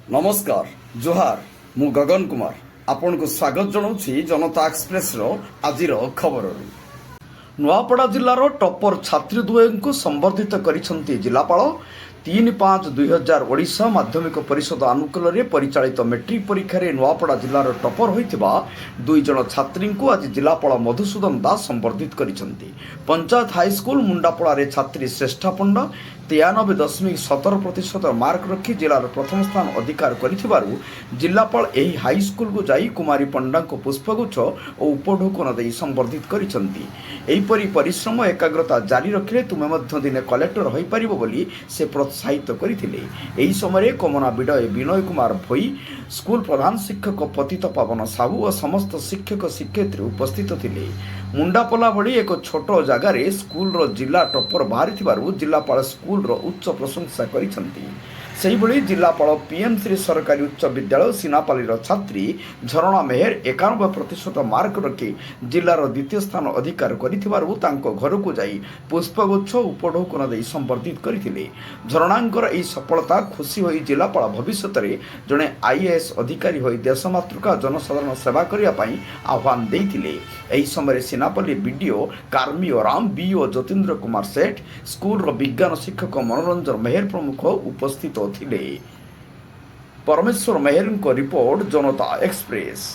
नमस्कार जोहार मु गगन कुमार आपण को स्वागत जनाऊँ जनता एक्सप्रेस आज खबर। नुआपड़ा जिलार टपर छात्रीद्वय को संबर्धित करिसेंती जिलापाल 3-5-2000 ओडिशा माध्यमिक परिषद आनुकूल में परिचालित मेट्रिक परीक्षा नुआपड़ा जिलार टपर होइथिबा 2 जन छात्री को आज जिलापाल मधुसूदन दास संबर्धित करिसेंती। पंचायत हाईस्कल मुंडापड़ा रे छात्री श्रेष्ठा पंडा 93.17% मार्क रखी जिलार प्रथम स्थान अधिकार करिथिबारु जिलापाल एही हाईस्कल को जाई कुमारी पंडा को पुष्पगुच्छ और उपढौकन दे संबर्धित करिसेंती। एहीपरि परिश्रम एकाग्रता जारी रखिले तुमे मध्य दिने कलेक्टर होई परिबो बोली से प्रोत्साहित करथिले। एही समय कमना विडय विनय कुमार भोई स्कूल प्रधान शिक्षक पतित पावन साहू और समस्त शिक्षक शिक्षयित्री उपस्थित थिले। मुंडापला भली एक छोट जगार स्कूल जिला टपर बाहरी जिलापाल स्कूल उच्च प्रशंसा करिसेंती। सेहिभली जिलापाल पीएम श्री सरकारी उच्च विद्यालय सीनापाली छात्री झरणा मेहर 91% मार्क रखी जिलार द्वितीय स्थान अधिकार करिथिबारु तांको घर को जाई पुष्पगुच्छ उपढौकन दे संबर्धित करथिले। झरणांकर एही सफलता खुशी होई जिलापाल भविष्य में जड़े आईएएस अधिकारी होई देशमातृका जनसाधारण सेवा करिया पई आह्वान देइथिले। एही समय सीनापाली बीडीओ कार्मियो राम बीओ ज्योतिन्द्र कुमार सेठ स्कूल विज्ञान शिक्षक मनोरंजन मेहर प्रमुख उपस्थित थिले। परमेश्वर मेहर को रिपोर्ट जनता एक्सप्रेस।